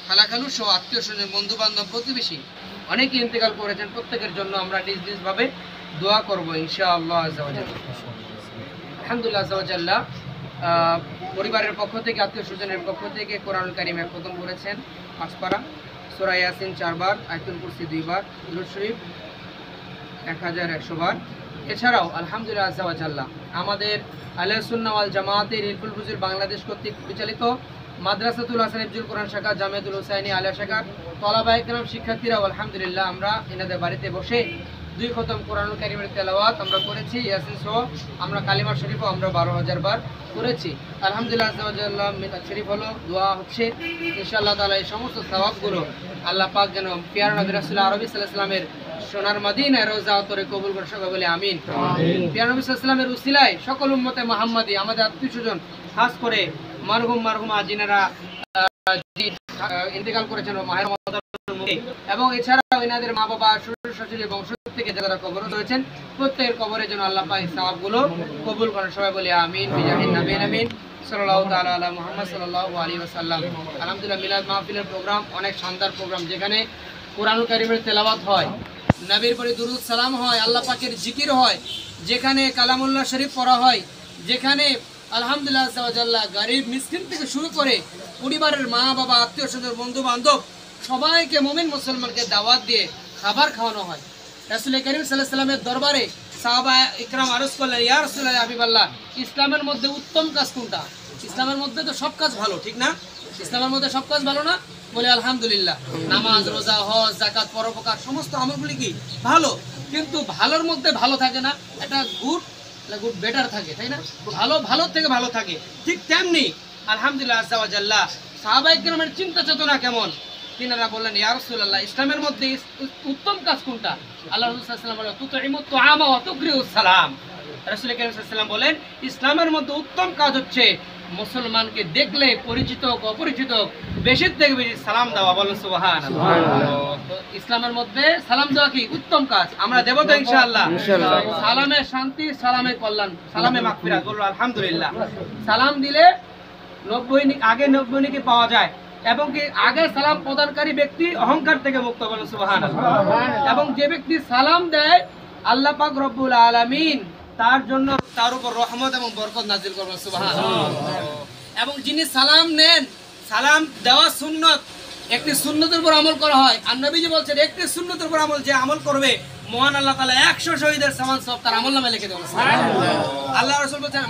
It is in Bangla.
খালাখালু সহ আত্মীয় স্বজন বন্ধু বান্ধব প্রতিবেশী অনেকে ইন্তেকাল করেছেন, প্রত্যেকের জন্য আমরা নিজ নিজ ভাবে দোয়া করবো ইনশাআল্লাহ আযজা ওয়া জাল্লা। আলহামদুলিল্লাহ আযজা ওয়া জাল্লা। পরিবারের পক্ষ থেকে, আত্মীয় স্বজনের পক্ষ থেকে কোরআনুল কারীম খতম করেছেন 5 পারা, সূরা ইয়াসিন 4 বার, আয়াতুল কুরসি 2 বার, দুরূদ শরীফ 1100 বার। এছাড়াও আলহামদুলিল্লাহ আযজা ওয়া জাল্লা আমাদের আহলে সুন্নাহ ওয়াল জামাতের হিলফুল ফুজুর বাংলাদেশ কর্তৃক পরিচালিত মাদ্রাসাতুল হাসান ইফজুল কোরআন শাখা, জামিয়াতুল হুসাইনী আলিয়া শাখার তলাবায়ে কেরাম শিক্ষার্থীরাও আলহামদুলিল্লাহ আমরা এনাদের বাড়িতে বসে 2 খতম কোরআনুল কারীমের তেলাওয়াত আমরা করেছি। ইয়াসিন সহ আমরা কালিমা শরীফও আমরা 12,000 বার করেছি। আলহামদুলিল্লাহ আযজা ওয়া জাল্লা মিলাদ শরীফ হলো, দোয়া হচ্ছে ইনশাআল্লাহ তাআলা এই সমস্ত সওয়াবগুলো আল্লাহ পাক যেন প্রিয় নবী রাসূল আরবি সাল্লাল্লাহু আলাইহি ওয়াসাল্লামের সোনার মদিনায় রওজা তরে কবুল করে সকলে বলে আমিন। প্রিয় নবী সাল্লাল্লাহু আলাইহি ওয়াসাল্লামের উসিলায় সকল উম্মতে মুহাম্মাদি, আমাদের আত্মীয়স্বজন, খাস করে মারহুমা যিনারা ইন্তেকাল করেছেন মাহে রমাদানের মধ্যে, এবং এছাড়াও এনাদের মা বাবা, শ্বশুর শাশুড়ি, বংশ থেকে যারা কবর হয়েছেন প্রত্যেকের কবরে যেন আল্লাহ পাক সওয়াবগুলো কবুল করেন, সবাই বলে আমিন বিজাহিন নবী আমিন সাল্লাল্লাহু তাআলা আলা মুহাম্মদ সাল্লাল্লাহু আলাইহি ওয়াসাল্লাম। আলহামদুলিল্লাহ মিলাদ মাহফিলের প্রোগ্রাম অনেক শানদার প্রোগ্রাম, যেখানে কোরআনুল কারীমের তেলাওয়াত হয়, নবীর প্রতি দুরূদ সালাম হয়, আল্লাহ পাকের জিকির হয়, যেখানে কালামুল্লাহ শরীফ পড়া হয়, যেখানে আলহামদুলিল্লাহ আযজা ওয়া জাল্লা গরিব মিসকিন থেকে শুরু করে পরিবারের মা বাবা, আত্মীয় স্বজন, বন্ধু বান্ধব সবাইকে মুমিন মুসলমানকে দাওয়াত দিয়ে খাবার খাওয়ানো হয়। রাসূল করিম সাল্লাল্লাহু আলাইহি ওয়াসাল্লামের দরবারে সাহাবা ইকরাম আরজ করলেন, ইয়া রাসূলুল্লাহ হাবিবাল্লাহ, ইসলামের মধ্যে উত্তম কাজ কোনটা? ইসলামের মধ্যে তো সব কাজ ভালো, ঠিক না? ইসলামের মধ্যে সব কাজ ভালো না? বলে আলহামদুলিল্লাহ, নামাজ, রোজা, হজ, যাকাত, পরোপকার সমস্ত আমলগুলি কি ভালো, কিন্তু ভালোর মধ্যে ভালো থাকে না, এটা গুড বেটার থাকে, তাই না? ভালো থেকে ভালো থাকে। ঠিক তেমনি আলহামদুলিল্লাহ আযজা ওয়া জাল্লা সাহাবায়ে কেরামের চিন্তা চেতনা কেমন? তিনারা বললেন, ইয়া রাসূলুল্লাহ, ইসলামের মধ্যে উত্তম কাজ কোনটা? আল্লাহ রাসূল সাল্লাল্লাহু আলাইহি ওয়াসাল্লাম বলেন, তুতঈমুত তুআমা ওয়া তুকরিউস সালাম। রাসূল কারীম সাল্লাল্লাহু আলাইহি ওয়াসাল্লাম বলেন, ইসলামের মধ্যে উত্তম কাজ হচ্ছে মুসলমানকে দেখলে পরিচিত অপরিচিত বেশি থেকে বেশি সালাম দেওয়া। বলেন সুবহানাল্লাহ। তো ইসলামের মধ্যে সালাম দেওয়া কি উত্তম কাজ? আমরা দেব তো ইনশাআল্লাহ। সালামে শান্তি, সালামে কল্যাণ, সালামে মাগফিরাত। বলুন আলহামদুলিল্লাহ। সালাম দিলে 90 নেকি পাওয়া যায়, এবং কি আগে সালাম প্রদানকারী ব্যক্তি অহংকার থেকে মুক্ত। বলেন সুবহানাল্লাহ। এবং যে ব্যক্তি সালাম দেয় আল্লাহ পাক রব্বুল আলামিন তার জন্য তার উপর রহমত এবং বরকত নাজিল করবেন। সুবহানাল্লাহ। এবং যিনি সালাম নেন, সালাম দেওয়া সুন্নত, একটি সুন্নতের উপর আমল করা হয়। আর নবীজি বলছেন, একটি সুন্নতের উপর আমল যে আমল করবে, মহান আল্লাহ তাআলা 100 শহীদের সমান সব তার আমলনামায় লিখে দেবেন। সুবহানাল্লাহ। আল্লাহ রাসূল বলেন,